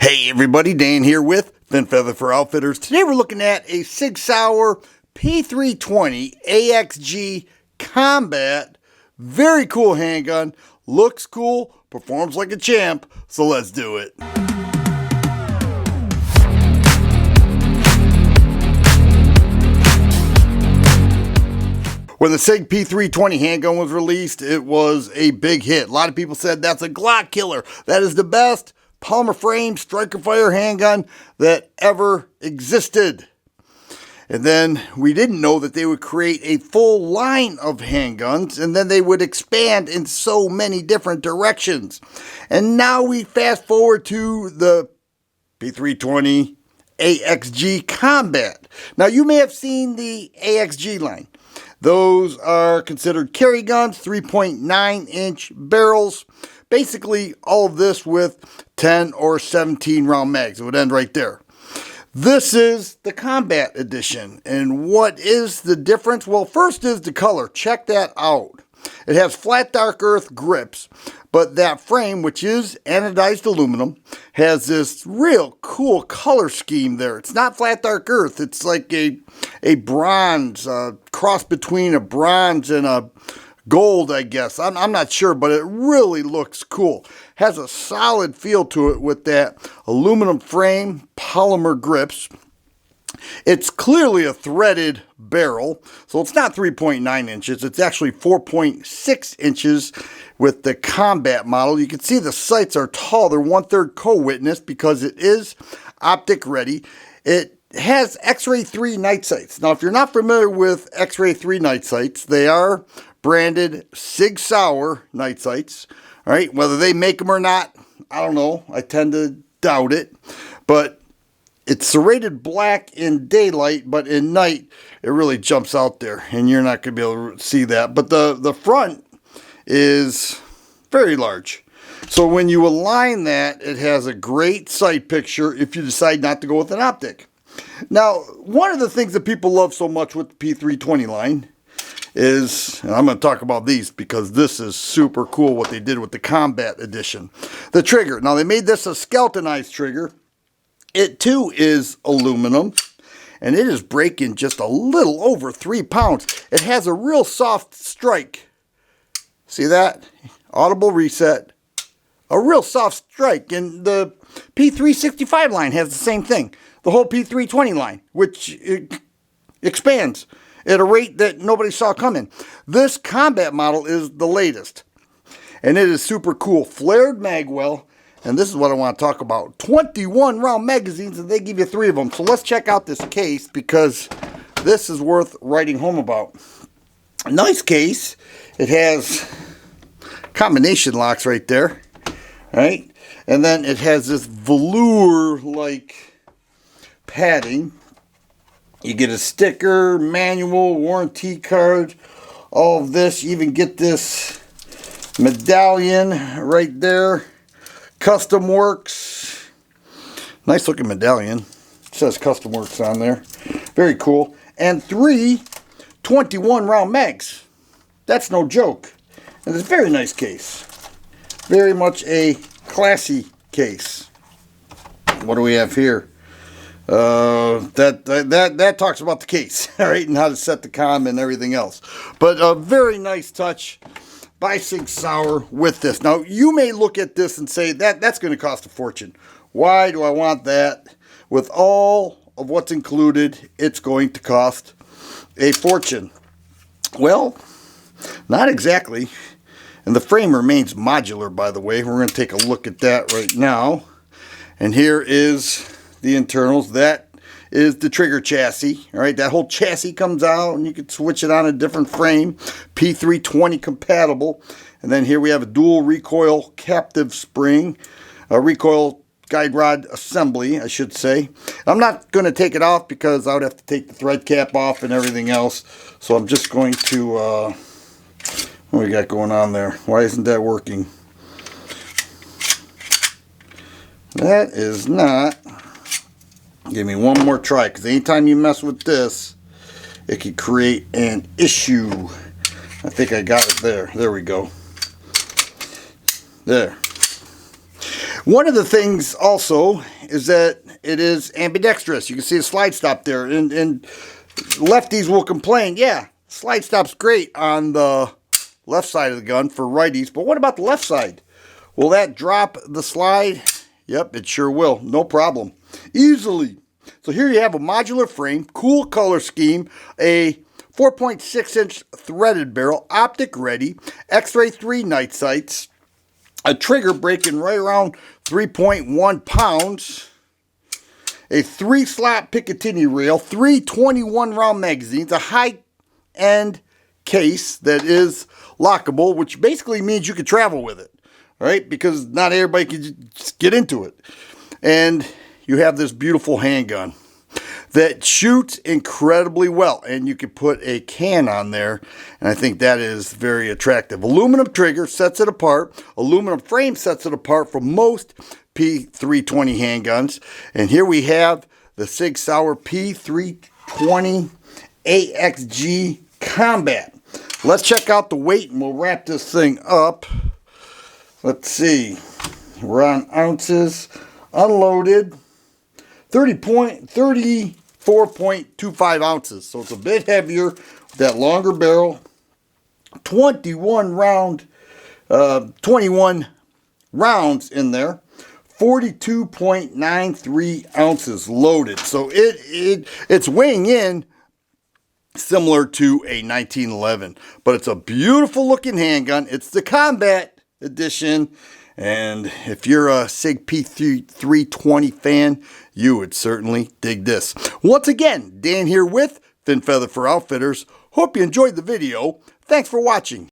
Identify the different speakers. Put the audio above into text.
Speaker 1: Hey everybody, Dan here with Fin Feather for Outfitters. Today we're looking at a Sig P320 AXG Combat. Very cool handgun, looks cool, performs like a champ, so let's do it. When the Sig P320 handgun was released, it was a big hit. A lot of people said that's a Glock killer. That is the best polymer frame striker fire handgun that ever existed. And then we didn't know that they would create a full line of handguns, and then they would expand in so many different directions. And now we fast forward to the P320 AXG Combat. Now you may have seen the AXG line. Those are considered carry guns, 3.9-inch barrels. Basically, all of this with 10 or 17 round mags. It would end right there. This is the Combat Edition. And what is the difference? Well, first is the color. Check that out. It has flat dark earth grips, but that frame, which is anodized aluminum, has this real cool color scheme there. It's not flat dark earth. It's like a bronze, cross between a bronze and a gold, I guess. I'm not sure, but it really looks cool. Has a solid feel to it with that aluminum frame, polymer grips. It's clearly a threaded barrel, so it's not 3.9 inches. It's actually 4.6 inches with the Combat model. You can see the sights are tall. They're 1/3 co-witness because it is optic ready. It has X-Ray 3 night sights. Now, if you're not familiar with X-Ray 3 night sights, they are branded Sig Sauer night sights. All right, whether they make them or not, I don't know. I tend to doubt it, but it's serrated black in daylight, but in night it really jumps out there, and you're not going to be able to see that. But the front is very large, so when you align that, it has a great sight picture if you decide not to go with an optic. Now, one of the things that people love so much with the P320 line is, and I'm going to talk about these because this is super cool what they did with the Combat Edition. The trigger. Now, they made this a skeletonized trigger. It too is aluminum, and it is breaking just a little over 3 pounds. It has a real soft strike. See that? Audible reset. A real soft strike. And the P365 line has the same thing. The whole P320 line, which expands at a rate that nobody saw coming. This Combat model is the latest, and it is super cool. Flared magwell, and this is what I want to talk about. 21 round magazines, and they give you 3 of them. So let's check out this case because this is worth writing home about. Nice case. It has combination locks right there, right? And then it has this velour-like padding. You get a sticker, manual, warranty card, all of this. You even get this medallion right there. Custom Works. Nice looking medallion. It says Custom Works on there. Very cool. And 3 21 round mags. That's no joke. And it's a very nice case. Very much a classy case. What do we have here? That talks about the case, all right, and how to set the comm and everything else. But a very nice touch by Sig Sauer with this. Now, you may look at this and say that's going to cost a fortune. Why do I want that? With all of what's included, it's going to cost a fortune. Well, not exactly. And the frame remains modular, by the way. We're going to take a look at that right now. And here is the internals. That is the trigger chassis. All right, that whole chassis comes out, and you can switch it on a different frame. P320 compatible. And then here we have a dual recoil captive spring, a recoil guide rod assembly, I should say. I'm not going to take it off because I would have to take the thread cap off and everything else. So I'm just going to, what we got going on there? Why isn't that working? That is not. Give me one more try, because anytime you mess with this, it could create an issue. I think I got it there. There we go. There. One of the things also is that it is ambidextrous. You can see a slide stop there, and lefties will complain, yeah, slide stop's great on the left side of the gun for righties, but what about the left side? Will that drop the slide? Yep, it sure will. No problem. Easily. So here you have a modular frame, cool color scheme, a 4.6-inch threaded barrel, optic ready, X-Ray 3 night sights, a trigger breaking right around 3.1 pounds, a 3-slot Picatinny rail, 3 21-round magazines, a high-end case that is lockable, which basically means you can travel with it, right? Because not everybody can just get into it. And you have this beautiful handgun that shoots incredibly well, and you can put a can on there, and I think that is very attractive. Aluminum trigger sets it apart. Aluminum frame sets it apart from most P320 handguns. And here we have the Sig P320 AXG Combat. Let's check out the weight, and we'll wrap this thing up. Let's see. We're on ounces. Unloaded. 34.25 ounces. So it's a bit heavier with that longer barrel. 21 rounds in there. 42.93 ounces loaded. So it's weighing in similar to a 1911, but it's a beautiful looking handgun. It's the Combat Edition, and if you're a Sig P320 fan, you would certainly dig this. Once again, Dan here with Fin Feather for Outfitters. Hope you enjoyed the video. Thanks for watching.